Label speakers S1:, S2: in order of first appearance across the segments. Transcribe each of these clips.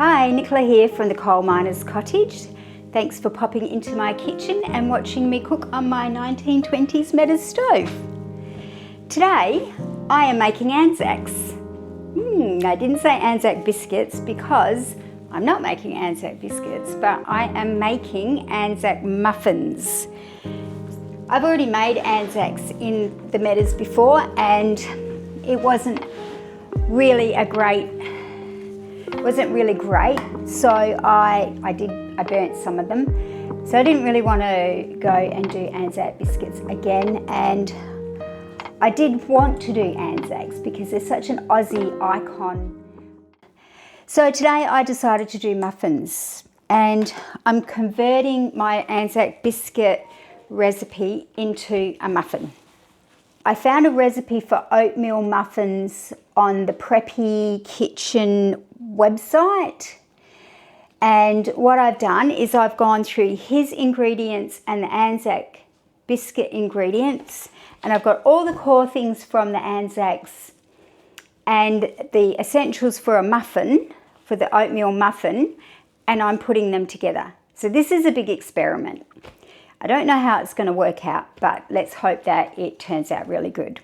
S1: Hi, Nichola here from the Coal Miners Cottage. Thanks for popping into my kitchen and watching me cook on my 1920s metal stove. Today, I am making Anzacs. I didn't say Anzac Biscuits because I'm not making Anzac Biscuits, but I am making Anzac Muffins. I've already made Anzacs in the metas before and it wasn't really great, so I burnt some of them. So I didn't really want to go and do Anzac Biscuits again, and I did want to do Anzacs because they're such an Aussie icon. So today I decided to do muffins, and I'm converting my Anzac Biscuit recipe into a muffin. I found a recipe for oatmeal muffins on the Preppy Kitchen website, and what I've done is I've gone through his ingredients and the Anzac Biscuit ingredients, and I've got all the core things from the Anzacs and the essentials for a muffin, for the oatmeal muffin, and I'm putting them together. So this is a big experiment. I don't know how it's going to work out, but let's hope that it turns out really good.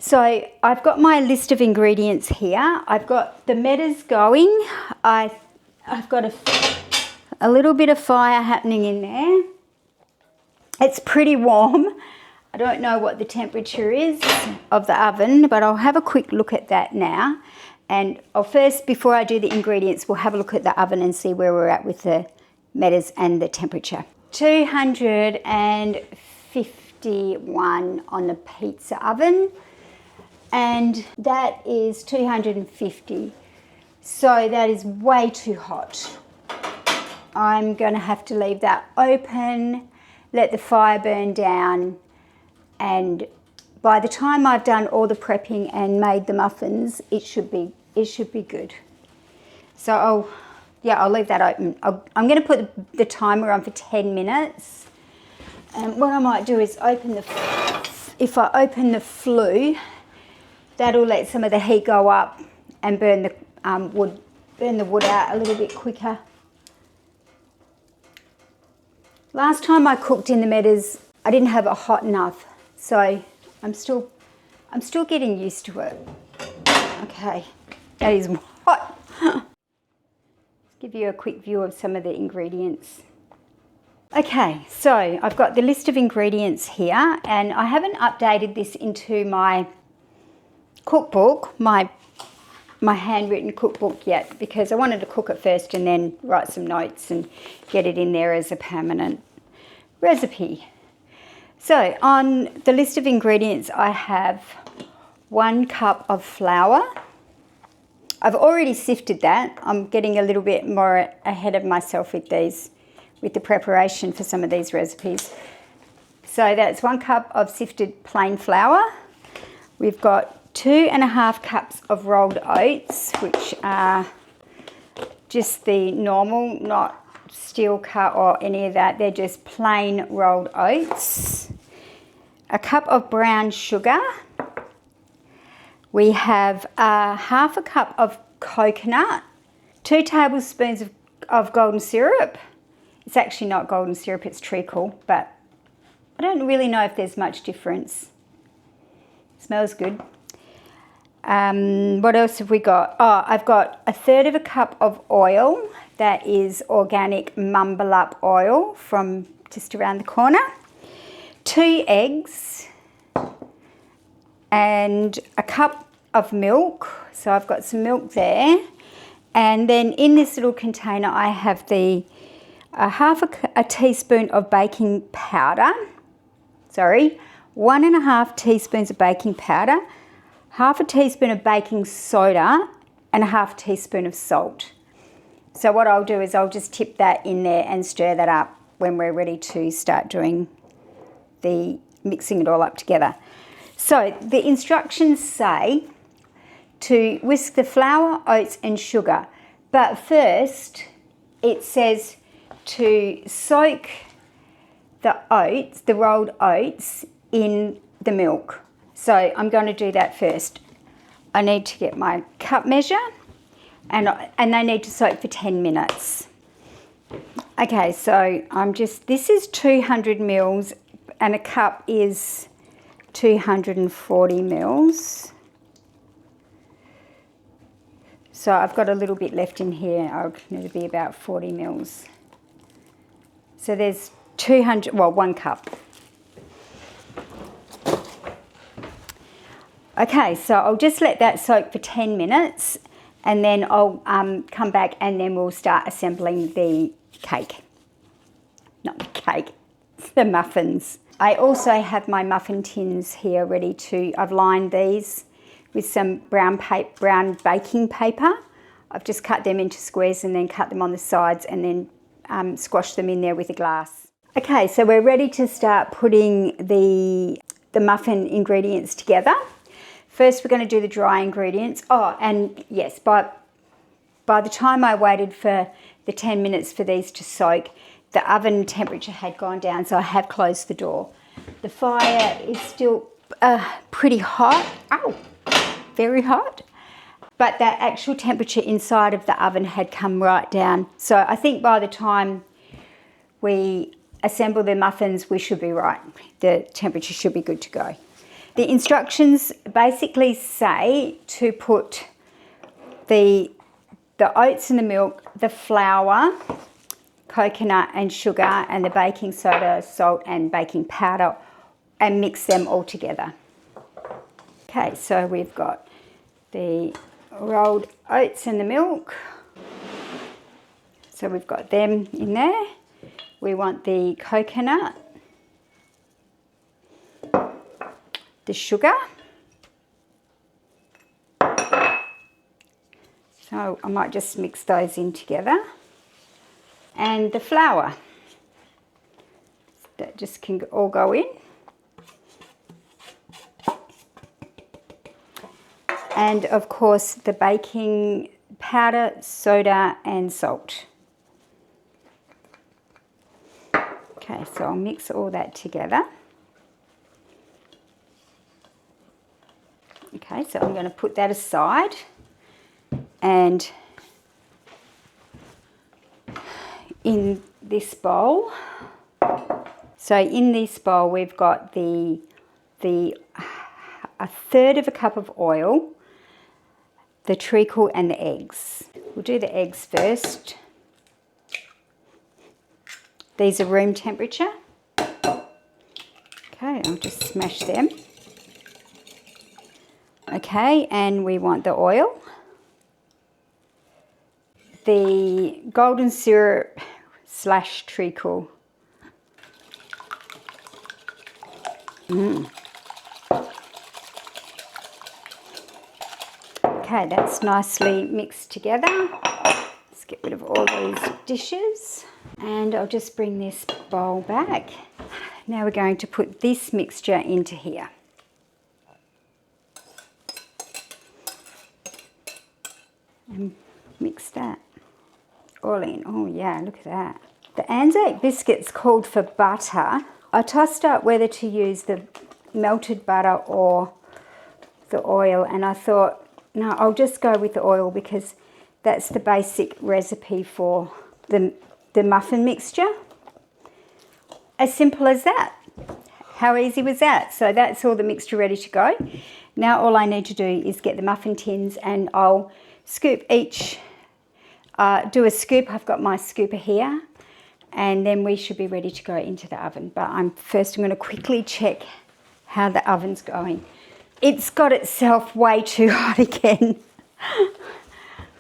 S1: So I've got my list of ingredients here. I've got the metas going. I've got a little bit of fire happening in there. It's pretty warm. I don't know what the temperature is of the oven, but I'll have a quick look at that now. And first, before I do the ingredients, we'll have a look at the oven and see where we're at with the metas and the temperature. 251 on the pizza oven, and that is 250, so that is way too hot. I'm going to have to leave that open, let the fire burn down, and by the time I've done all the prepping and made the muffins, it should be good. So I'll leave that open. I'm going to put the timer on for 10 minutes. And what I might do is if I open the flue, that'll let some of the heat go up and burn the wood out a little bit quicker. Last time I cooked in the metas, I didn't have it hot enough, so I'm still getting used to it. Okay, that is hot. Give you a quick view of some of the ingredients. Okay, so I've got the list of ingredients here, and I haven't updated this into my cookbook, my handwritten cookbook yet, because I wanted to cook it first and then write some notes and get it in there as a permanent recipe. So on the list of ingredients, I have 1 cup of flour. I've already sifted that. I'm getting a little bit more ahead of myself with the preparation for some of these recipes. So that's 1 cup of sifted plain flour. We've got 2.5 cups of rolled oats, which are just the normal, not steel cut or any of that. They're just plain rolled oats. 1 cup of brown sugar. We have 1/2 cup of coconut, 2 tablespoons of golden syrup. It's actually not golden syrup, it's treacle, but I don't really know if there's much difference. It smells good. What else have we got? Oh, I've got 1/3 cup of oil. That is organic Mumble Up oil from just around the corner. 2 eggs. And 1 cup of milk, so I've got some milk there, and then in this little container I have the 1/2 teaspoon of baking powder, 1.5 teaspoons of baking powder, 1/2 teaspoon of baking soda, and 1/2 teaspoon of salt. So what I'll do is I'll just tip that in there and stir that up when we're ready to start doing mixing it all up together. So the instructions say to whisk the flour, oats and sugar, but first it says to soak the oats, the rolled oats, in the milk. So I'm going to do that first. I need to get my cup measure. and they need to soak for 10 minutes. Okay, so this is 200 mils and a cup is 240 mils. So I've got a little bit left in here. I'll need to be about 40 mils. So there's 200, well, 1 cup. Okay, so I'll just let that soak for 10 minutes and then I'll come back and then we'll start assembling the cake. Not the cake, the muffins. I also have my muffin tins here ready to, I've lined these with some brown baking paper. I've just cut them into squares and then cut them on the sides and then squash them in there with a glass. Okay, so we're ready to start putting the muffin ingredients together. First, we're going to do the dry ingredients. Oh, and yes, by the time I waited for the 10 minutes for these to soak, the oven temperature had gone down, so I have closed the door. The fire is still pretty hot. Ow, very hot. But that actual temperature inside of the oven had come right down. So I think by the time we assemble the muffins, we should be right. The temperature should be good to go. The instructions basically say to put the oats in the milk, the flour, coconut and sugar and the baking soda, salt and baking powder and mix them all together. Okay, so we've got the rolled oats in the milk. So we've got them in there. We want the coconut, the sugar. So I might just mix those in together. And the flour. That just can all go in. And of course the baking powder, soda and salt. Okay, so I'll mix all that together. Okay, so I'm going to put that aside and in this bowl. So in this bowl we've got a third of a cup of oil, the treacle and the eggs. We'll do the eggs first. These are room temperature. Okay, I'll just smash them. Okay, and we want the oil, the golden syrup / treacle. Okay, that's nicely mixed together. Let's get rid of all these dishes. And I'll just bring this bowl back. Now we're going to put this mixture into here. And mix that all in. Oh yeah, look at that. The Anzac Biscuits called for butter. I tossed up whether to use the melted butter or the oil, and I thought, no, I'll just go with the oil because that's the basic recipe for the muffin mixture. As simple as that. How easy was that? So that's all the mixture ready to go. Now all I need to do is get the muffin tins and I'll scoop each, do a scoop. I've got my scooper here and then we should be ready to go into the oven. But first I'm going to quickly check how the oven's going. It's got itself way too hot again.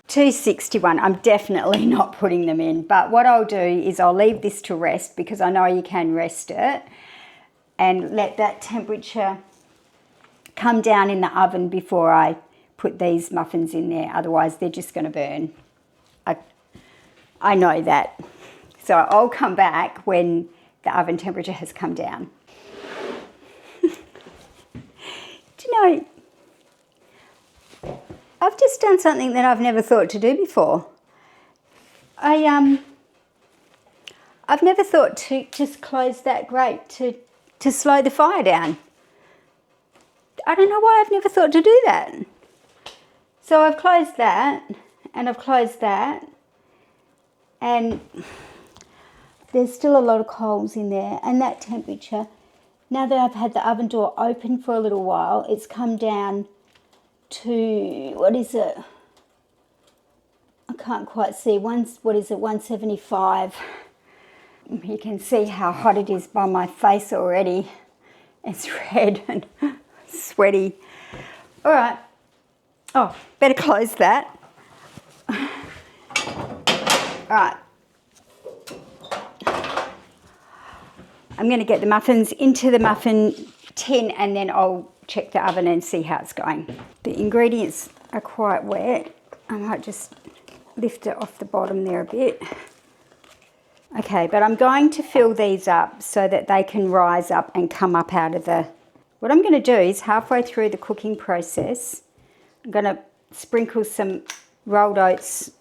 S1: 261, I'm definitely not putting them in, but what I'll do is I'll leave this to rest because I know you can rest it and let that temperature come down in the oven before I put these muffins in there, otherwise they're just going to burn. I know that. So I'll come back when the oven temperature has come down. Do you know, I've just done something that I've never thought to do before. I've never thought to just close that grate to slow the fire down. I don't know why I've never thought to do that. So I've closed that and I've closed that, and there's still a lot of coals in there, and that temperature, now that I've had the oven door open for a little while, it's come down to, what is it? I can't quite see, 175. You can see how hot it is by my face already. It's red and sweaty. All right. Oh, better close that. All right. I'm going to get the muffins into the muffin tin, and then I'll check the oven and see how it's going. The ingredients are quite wet. I might just lift it off the bottom there a bit. Okay, but I'm going to fill these up so that they can rise up and come up out of the... What I'm going to do is, halfway through the cooking process, I'm going to sprinkle some rolled oats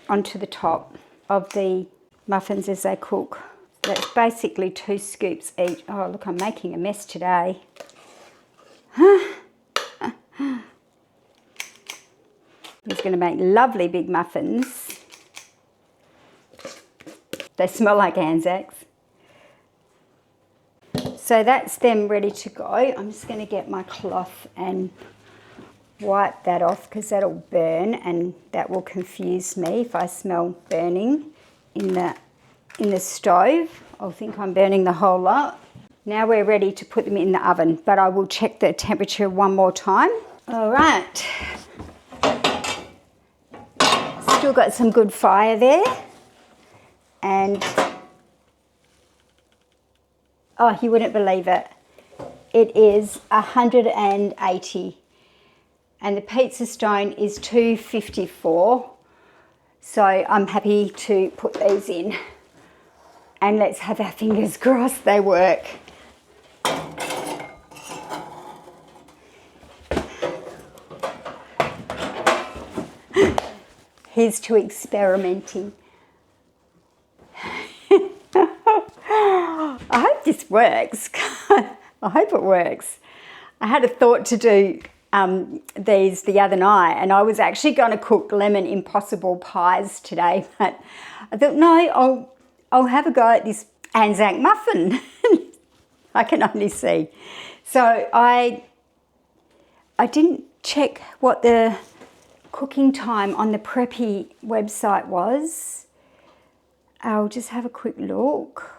S1: onto the top of the muffins as they cook. That's basically 2 scoops each. Oh, look, I'm making a mess today. It's going to make lovely big muffins. They smell like Anzacs. So that's them ready to go. I'm just going to get my cloth and wipe that off because that'll burn, and that will confuse me if I smell burning in the stove. I'll think I'm burning the whole lot. Now we're ready to put them in the oven, but I will check the temperature one more time. All right. Still got some good fire there. And, oh, you wouldn't believe it. It is 180. And the pizza stone is 254. So I'm happy to put these in. And let's have our fingers crossed they work. Here's to experimenting. I hope this works. I hope it works. I had a thought to do these the other night, and I was actually going to cook lemon impossible pies today, but I thought, no, I'll have a go at this Anzac muffin. I can only see. So I didn't check what the cooking time on the Preppy website was. I'll just have a quick look.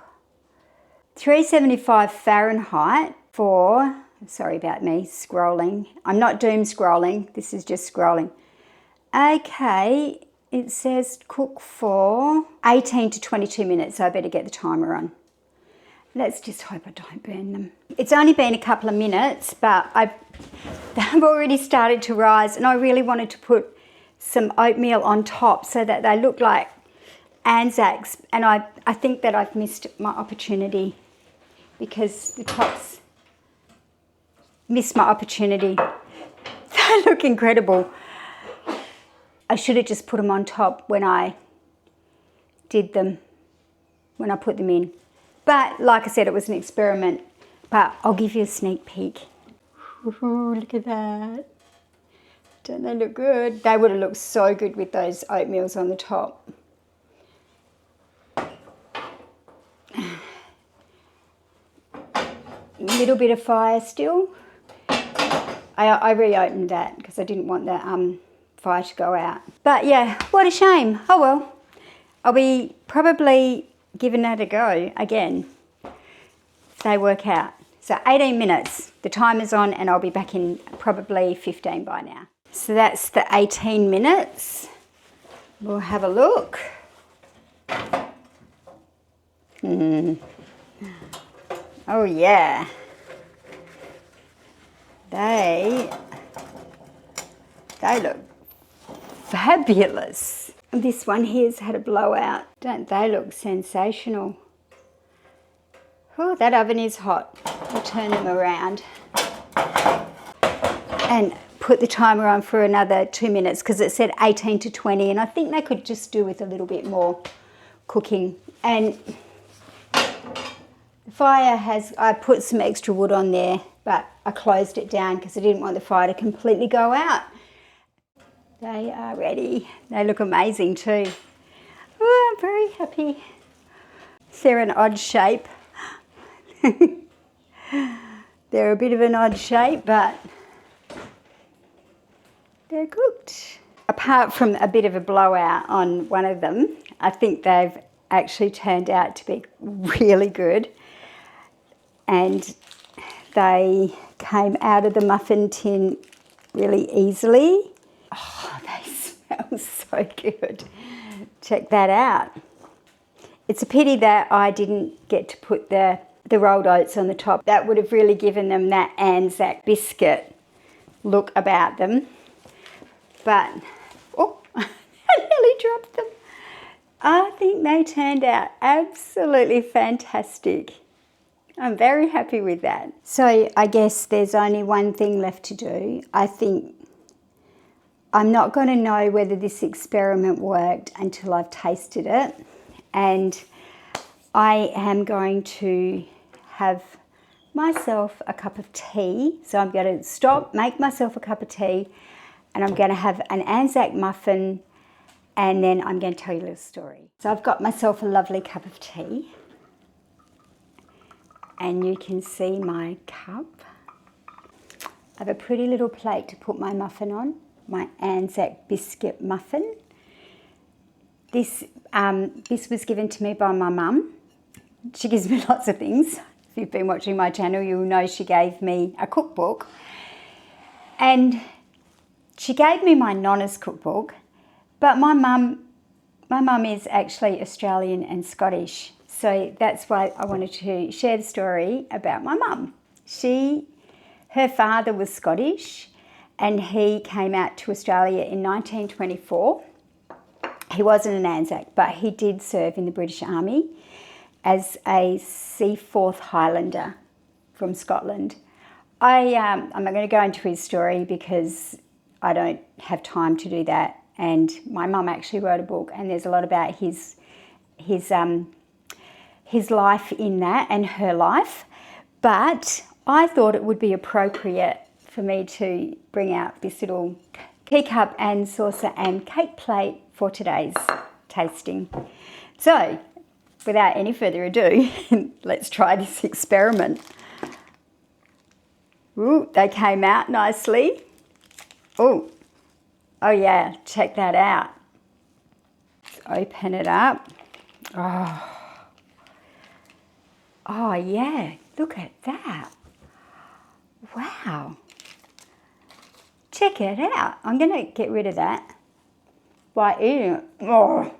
S1: 375 Fahrenheit for, sorry about me scrolling. I'm not doom scrolling, this is just scrolling. Okay, it says cook for 18 to 22 minutes, so I better get the timer on. Let's just hope I don't burn them. It's only been a couple of minutes, but they've already started to rise, and I really wanted to put some oatmeal on top so that they look like Anzacs, and I think that I've missed my opportunity because the tops missed my opportunity. They look incredible. I should have just put them on top when I did them, when I put them in. But like I said, it was an experiment, but I'll give you a sneak peek. Ooh, look at that. Don't they look good? They would have looked so good with those oatmeals on the top. Little bit of fire still. I reopened that because I didn't want the fire to go out. But yeah, what a shame. Oh well. I'll be probably giving that a go again if they work out. So 18 minutes. The timer's on, and I'll be back in probably 15 by now. So that's the 18 minutes. We'll have a look. Oh yeah. They look fabulous. This one here's had a blowout. Don't they look sensational? Oh, that oven is hot. I'll turn them around and put the timer on for another 2 minutes because it said 18 to 20, and I think they could just do with a little bit more cooking. And the fire I put some extra wood on there, but I closed it down because I didn't want the fire to completely go out. They are ready. They look amazing too. Oh, I'm very happy. They're an odd shape. They're a bit of an odd shape, but they're cooked. Apart from a bit of a blowout on one of them, I think they've actually turned out to be really good. And they came out of the muffin tin really easily. Oh, they smell so good. Check that out. It's a pity that I didn't get to put the rolled oats on the top. That would have really given them that Anzac biscuit look about them. But, oh, I nearly dropped them. I think they turned out absolutely fantastic. I'm very happy with that. So I guess there's only one thing left to do. I think I'm not going to know whether this experiment worked until I've tasted it. And I am going to have myself a cup of tea. So I'm going to stop, make myself a cup of tea, and I'm going to have an Anzac muffin, and then I'm going to tell you a little story. So I've got myself a lovely cup of tea, and you can see my cup. I have a pretty little plate to put my muffin on, my Anzac biscuit muffin. This was given to me by my mum. She gives me lots of things. If you've been watching my channel, you'll know she gave me a cookbook. And she gave me my nonna's cookbook, but my mum is actually Australian and Scottish. So that's why I wanted to share the story about my mum. Her father was Scottish, and he came out to Australia in 1924. He wasn't an Anzac, but he did serve in the British Army as a Seaforth Highlander from Scotland. I'm not going to go into his story because I don't have time to do that. And my mum actually wrote a book, and there's a lot about his life in that and her life. But I thought it would be appropriate for me to bring out this little key cup and saucer and cake plate for today's tasting. So, without any further ado, let's try this experiment. Ooh, they came out nicely. Oh yeah, check that out. Let's open it up. Oh yeah, look at that. Wow. Check it out. I'm going to get rid of that by eating it. Oh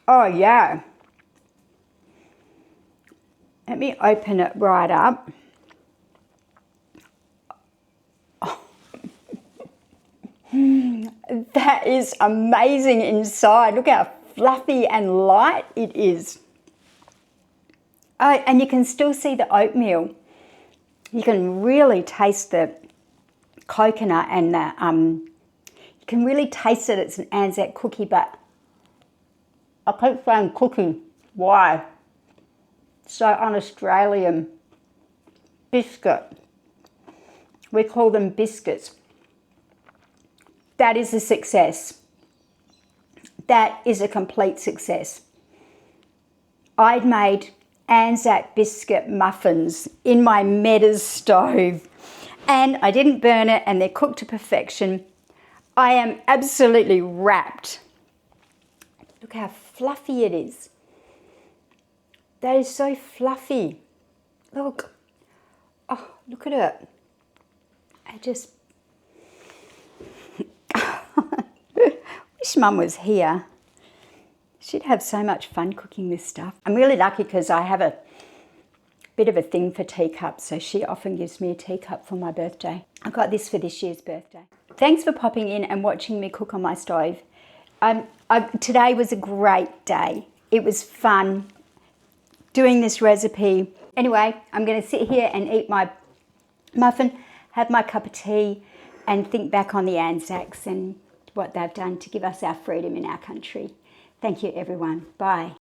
S1: yeah. Let me open it right up. That is amazing inside. Look how fluffy and light it is. Oh, and you can still see the oatmeal. You can really taste the coconut and you can really taste that it's an Anzac cookie, but I keep saying cookie. Why? So un-Australian. Biscuit. We call them biscuits. That is a success. That is a complete success. I'd made Anzac biscuit muffins in my Meadows stove, and I didn't burn it, and they're cooked to perfection. I am absolutely wrapped. Look how fluffy it is. That is so fluffy. Look. Oh, look at it. I just wish Mum was here. She'd have so much fun cooking this stuff. I'm really lucky because I have a bit of a thing for teacups, so she often gives me a teacup for my birthday. I got this for this year's birthday. Thanks for popping in and watching me cook on my stove. Today was a great day. It was fun doing this recipe. Anyway, I'm going to sit here and eat my muffin, have my cup of tea, and think back on the Anzacs and what they've done to give us our freedom in our country. Thank you, everyone. Bye.